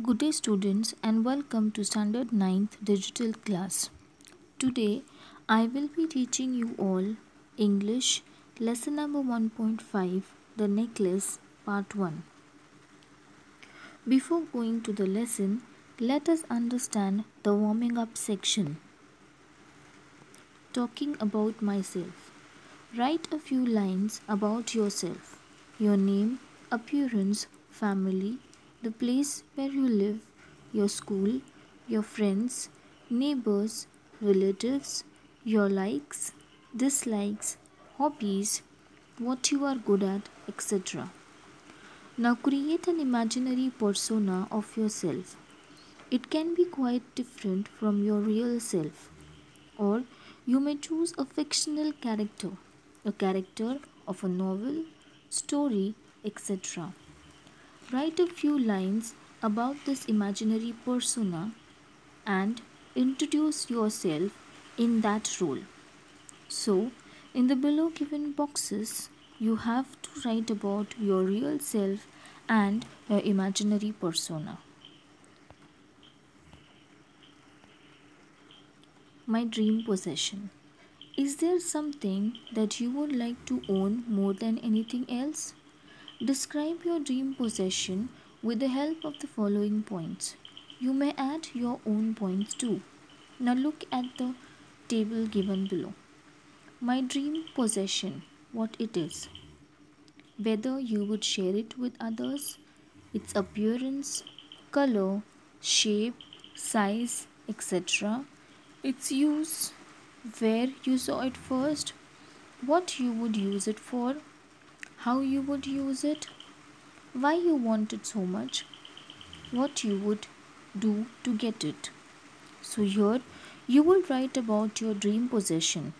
Good day, students, and welcome to Standard Ninth Digital Class. Today, I will be teaching you all English lesson number 1.5, The Necklace, part 1. Before going to the lesson, let us understand the warming up section. Talking about myself. Write a few lines about yourself, your name, appearance, family, the place where you live, your school, your friends, neighbors, relatives, your likes, dislikes, hobbies, what you are good at, etc. Now create an imaginary persona of yourself. It can be quite different from your real self, or you may choose a fictional character, a character of a novel, story, etc. Write a few lines about this imaginary persona and introduce yourself in that role. So, in the below given boxes, you have to write about your real self and your imaginary persona. My dream possession. Is there something that you would like to own more than anything else? Describe your dream possession with the help of the following points. You may add your own points too. Now look at the table given below. My dream possession, what it is. Whether you would share it with others, its appearance, color, shape, size, etc. Its use, where you saw it first, what you would use it for, how you would use it, why you want it so much, what you would do to get it. So, here you will write about your dream possession,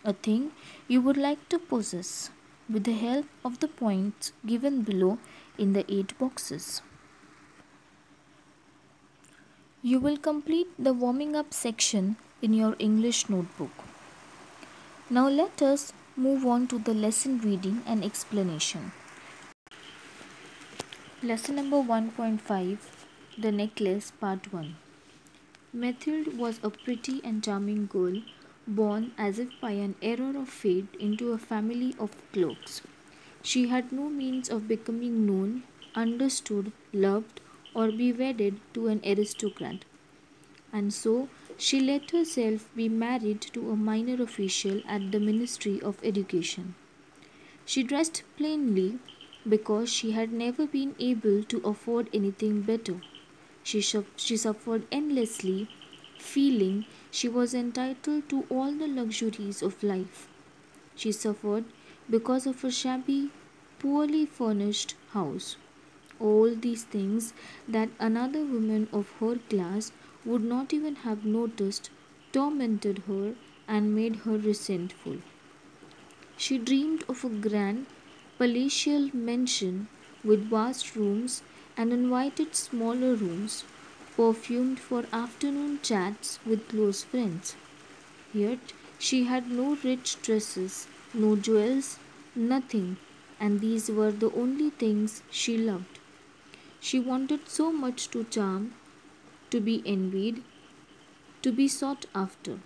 a thing you would like to possess, with the help of the points given below in the 8 boxes. You will complete the warming up section in your English notebook. Now, let us move on to the lesson reading and explanation. Lesson number 1.5, The Necklace, Part 1. Mathilde was a pretty and charming girl, born as if by an error of fate into a family of clerks. She had no means of becoming known, understood, loved, or be wedded to an aristocrat, and so she let herself be married to a minor official at the Ministry of Education. She dressed plainly because she had never been able to afford anything better. She suffered endlessly, feeling she was entitled to all the luxuries of life. She suffered because of a shabby, poorly furnished house. All these things that another woman of her class would not even have noticed tormented her and made her resentful. She dreamed of a grand, palatial mansion with vast rooms and invited smaller rooms, perfumed for afternoon chats with close friends. Yet she had no rich dresses, no jewels, nothing, and these were the only things she loved. She wanted so much to charm, to be envied, to be sought after.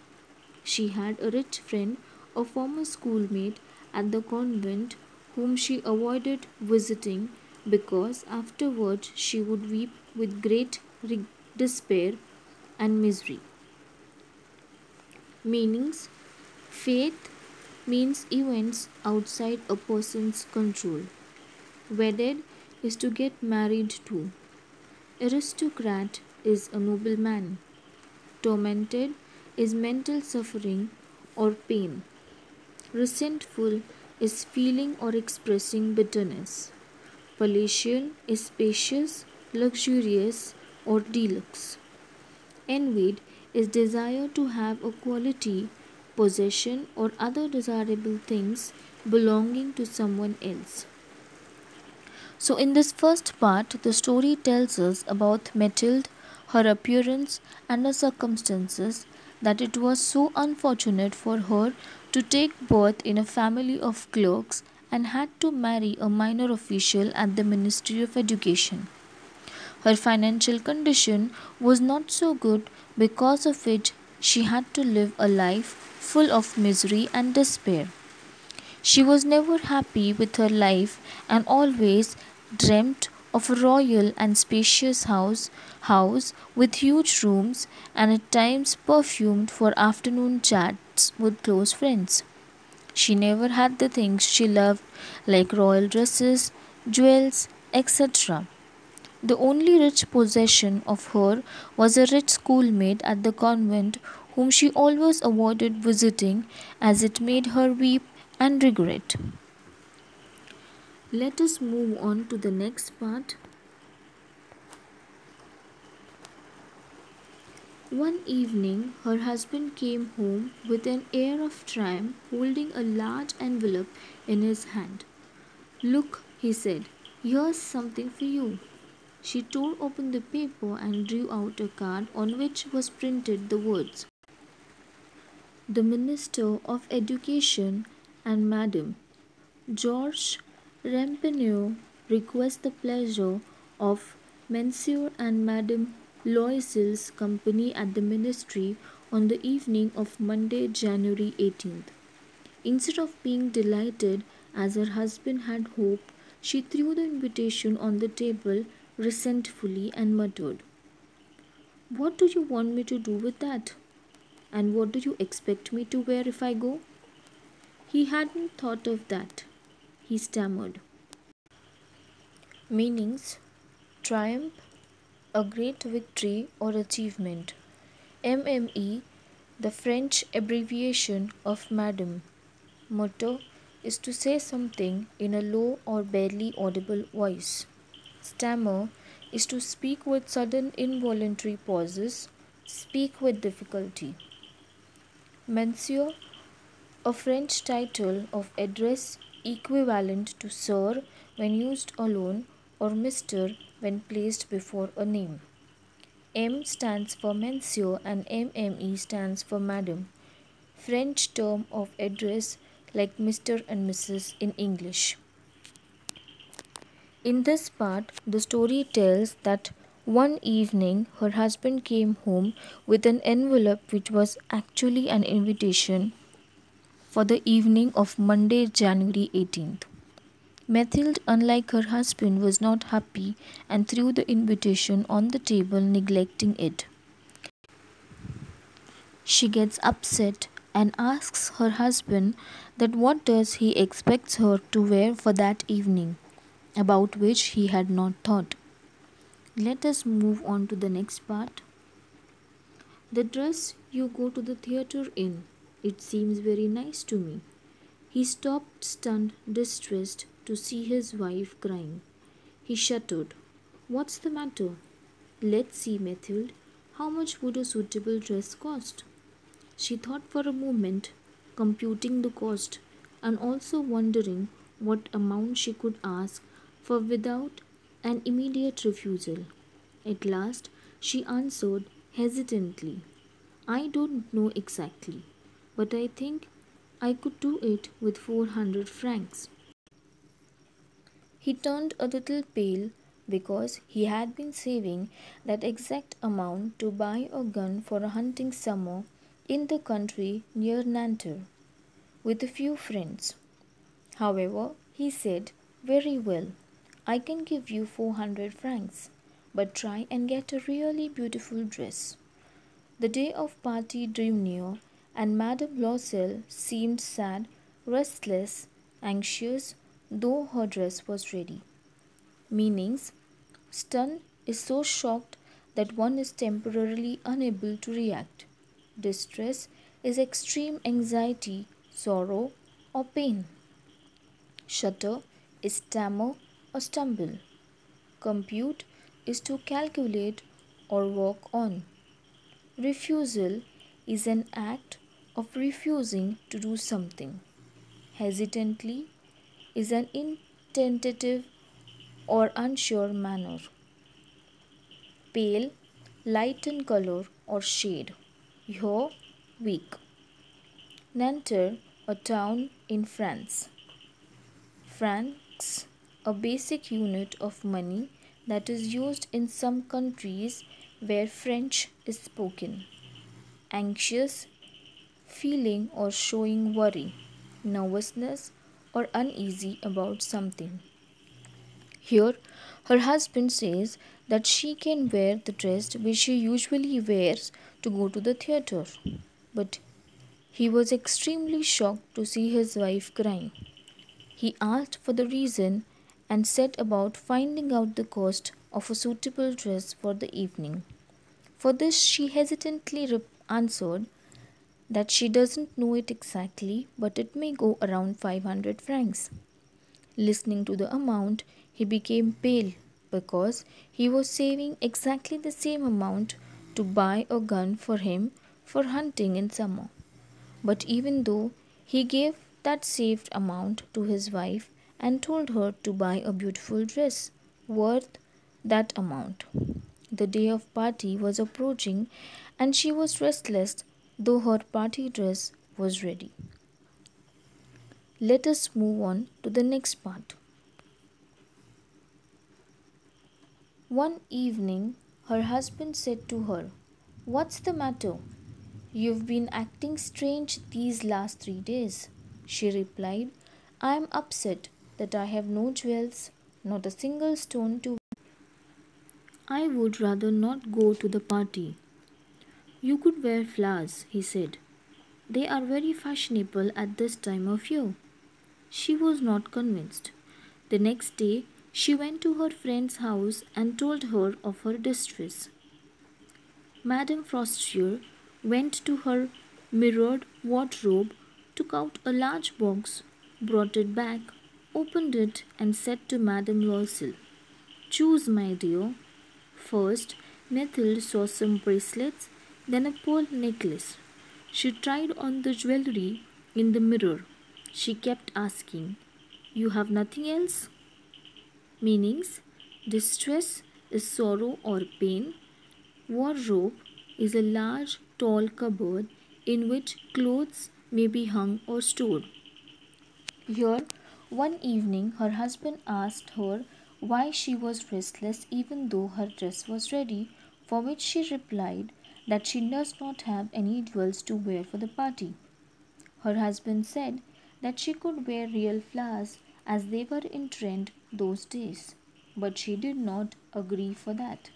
She had a rich friend, a former schoolmate at the convent, whom she avoided visiting because afterwards she would weep with great despair and misery. Meanings. Faith means events outside a person's control. Wedded is to get married to. Aristocrat is a nobleman. Tormented is mental suffering or pain. Resentful is feeling or expressing bitterness. Palatial is spacious, luxurious, or deluxe. Envied is desire to have a quality, possession, or other desirable things belonging to someone else. So, in this first part, the story tells us about Mathilde, her appearance, and the circumstances that it was so unfortunate for her to take birth in a family of clerks and had to marry a minor official at the Ministry of Education. Her financial condition was not so good, because of which she had to live a life full of misery and despair. She was never happy with her life and always dreamt of a royal and spacious house with huge rooms and at times perfumed for afternoon chats with close friends. She never had the things she loved like royal dresses, jewels, etc. The only rich possession of her was a rich schoolmate at the convent whom she always avoided visiting as it made her weep and regret. Let us move on to the next part. One evening, her husband came home with an air of triumph, holding a large envelope in his hand. "Look," he said, "here's something for you." She tore open the paper and drew out a card on which was printed the words, "The Minister of Education and Madame Georges Ramponneau requests the pleasure of Monsieur and Madame Loisel's company at the Ministry on the evening of Monday, January 18th. Instead of being delighted, as her husband had hoped, she threw the invitation on the table resentfully and muttered, "What do you want me to do with that? And what do you expect me to wear if I go?" He hadn't thought of that, he stammered. Meanings: triumph, a great victory or achievement. MME, the French abbreviation of Madame. Motto is to say something in a low or barely audible voice. Stammer is to speak with sudden involuntary pauses, speak with difficulty. Monsieur, a French title of address equivalent to Sir when used alone or Mr. when placed before a name. M stands for Monsieur and MME stands for Madam. French term of address like Mr. and Mrs. in English. In this part, the story tells that one evening her husband came home with an envelope which was actually an invitation for the evening of Monday, January 18th. Mathilde, unlike her husband, was not happy and threw the invitation on the table, neglecting it. She gets upset and asks her husband that what does he expects her to wear for that evening, about which he had not thought. Let us move on to the next part. "The dress you go to the theatre in, it seems very nice to me." He stopped, stunned, distressed, to see his wife crying. He shuddered. "What's the matter?" "Let's see, Mathilde. How much would a suitable dress cost?" She thought for a moment, computing the cost and also wondering what amount she could ask for without an immediate refusal. At last she answered hesitantly, "I don't know exactly, but I think I could do it with 400 francs." He turned a little pale because he had been saving that exact amount to buy a gun for a hunting summer in the country near Nanterre with a few friends. However, he said, "Very well, I can give you 400 francs, but try and get a really beautiful dress." The day of party drew near, and Madame Loisel seemed sad, restless, anxious, though her dress was ready. Meanings: stun is so shocked that one is temporarily unable to react. Distress is extreme anxiety, sorrow, or pain. Shudder is stammer or stumble. Compute is to calculate or work on. Refusal is an act of refusing to do something. Hesitantly is an intentative or unsure manner. Pale, light in color or shade. Here, weak. Nanterre, a town in France. Francs, a basic unit of money that is used in some countries where French is spoken. Anxious, feeling or showing worry, nervousness, or uneasy about something. Here, her husband says that she can wear the dress which she usually wears to go to the theatre. But he was extremely shocked to see his wife crying. He asked for the reason and set about finding out the cost of a suitable dress for the evening. For this, she hesitantly answered that she doesn't know it exactly, but it may go around 500 francs. Listening to the amount, he became pale because he was saving exactly the same amount to buy a gun for him for hunting in summer. But even though he gave that saved amount to his wife and told her to buy a beautiful dress worth that amount. The day of party was approaching and she was restless though her party dress was ready. Let us move on to the next part. One evening, her husband said to her, "What's the matter? You've been acting strange these last 3 days." She replied, "I am upset that I have no jewels, not a single stone to wear. I would rather not go to the party." "You could wear flowers," he said. "They are very fashionable at this time of year." She was not convinced. The next day, she went to her friend's house and told her of her distress. Madame Frostier went to her mirrored wardrobe, took out a large box, brought it back, opened it, and said to Madame Loisel, "Choose, my dear." First, Mathilde saw some bracelets, then a pearl necklace. She tried on the jewelry in the mirror. She kept asking, "You have nothing else?" Meanings: distress is sorrow or pain. Wardrobe is a large, tall cupboard in which clothes may be hung or stored. Here, one evening, her husband asked her why she was restless even though her dress was ready, for which she replied that she does not have any jewels to wear for the party. Her husband said that she could wear real flowers as they were in trend those days, but she did not agree for that.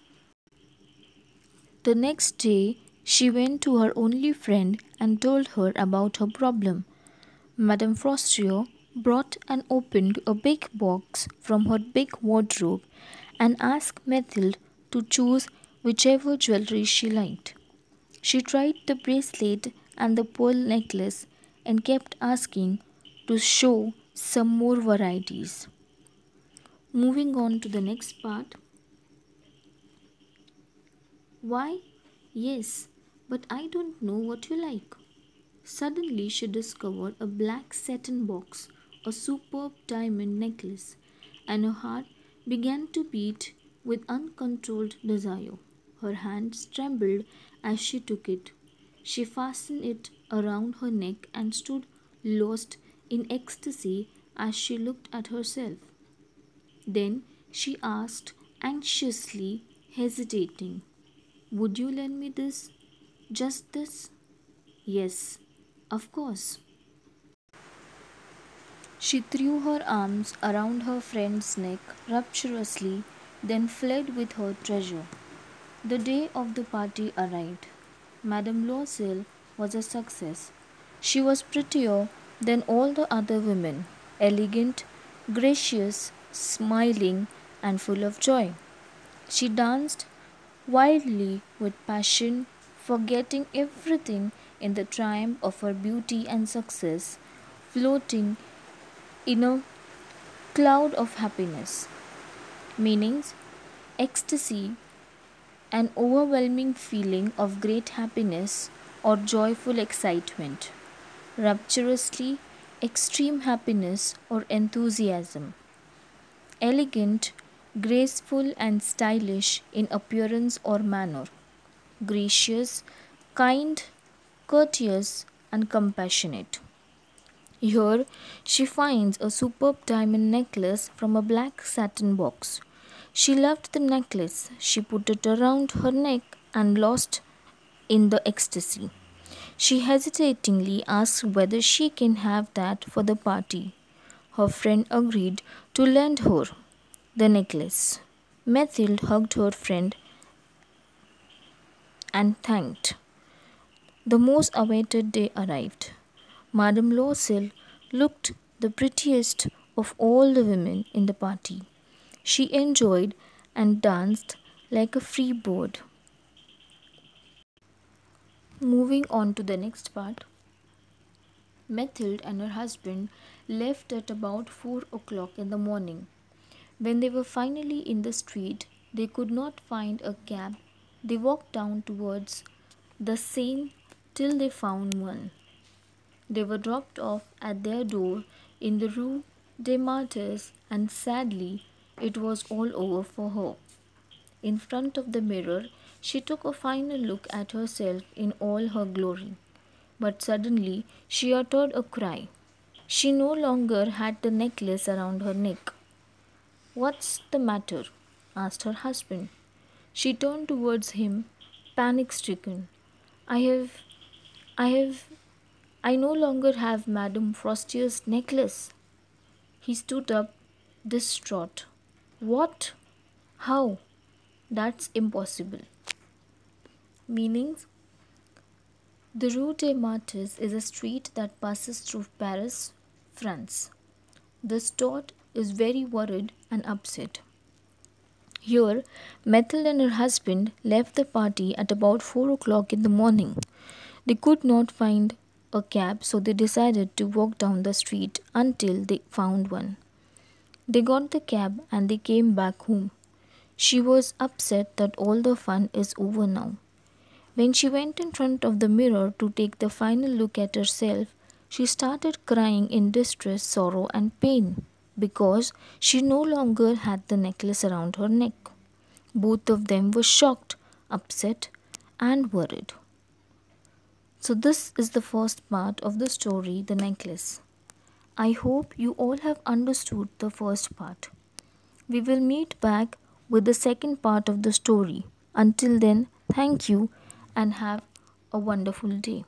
The next day, she went to her only friend and told her about her problem. Madame Frostier brought and opened a big box from her big wardrobe and asked Mathilde to choose whichever jewelry she liked. She tried the bracelet and the pearl necklace and kept asking to show some more varieties. Moving on to the next part. "Why, yes, but I don't know what you like." Suddenly she discovered a black satin box, a superb diamond necklace, and her heart began to beat with uncontrolled desire. Her hands trembled as she took it. She fastened it around her neck and stood lost in ecstasy as she looked at herself. Then she asked anxiously, hesitating, "Would you lend me this? Just this?" "Yes, of course." She threw her arms around her friend's neck rapturously, then fled with her treasure. The day of the party arrived. Madame Loisel was a success. She was prettier than all the other women, elegant, gracious, smiling, and full of joy. She danced wildly with passion, forgetting everything in the triumph of her beauty and success, floating in a cloud of happiness. Meanings: ecstasy, an overwhelming feeling of great happiness or joyful excitement. Rapturously, extreme happiness or enthusiasm. Elegant, graceful, and stylish in appearance or manner. Gracious, kind, courteous, and compassionate. Here she finds a superb diamond necklace from a black satin box. She loved the necklace. She put it around her neck and lost in the ecstasy. She hesitatingly asked whether she can have that for the party. Her friend agreed to lend her the necklace. Mathilde hugged her friend and thanked. The most awaited day arrived. Madame Loisel looked the prettiest of all the women in the party. She enjoyed and danced like a free bird. Moving on to the next part, Mathilde and her husband left at about 4 o'clock in the morning. When they were finally in the street, they could not find a cab. They walked down towards the Seine till they found one. They were dropped off at their door in the Rue des Martyrs, and sadly, it was all over for her. In front of the mirror, she took a final look at herself in all her glory. But suddenly, she uttered a cry. She no longer had the necklace around her neck. "What's the matter?" asked her husband. She turned towards him, panic stricken. I have, I have, I no longer have Madame Frostier's necklace. He stood up, distraught. What? How? That's impossible. Meanings: the Rue des Martyrs is a street that passes through Paris, France. The Stott is very worried and upset. Here, Mathilde and her husband left the party at about 4 o'clock in the morning. They could not find a cab, so they decided to walk down the street until they found one. They got the cab and they came back home. She was upset that all the fun is over now. When she went in front of the mirror to take the final look at herself, she started crying in distress, sorrow, and pain because she no longer had the necklace around her neck. Both of them were shocked, upset, and worried. So, this is the first part of the story, The Necklace. I hope you all have understood the first part. We will meet back with the second part of the story. Until then, thank you and have a wonderful day.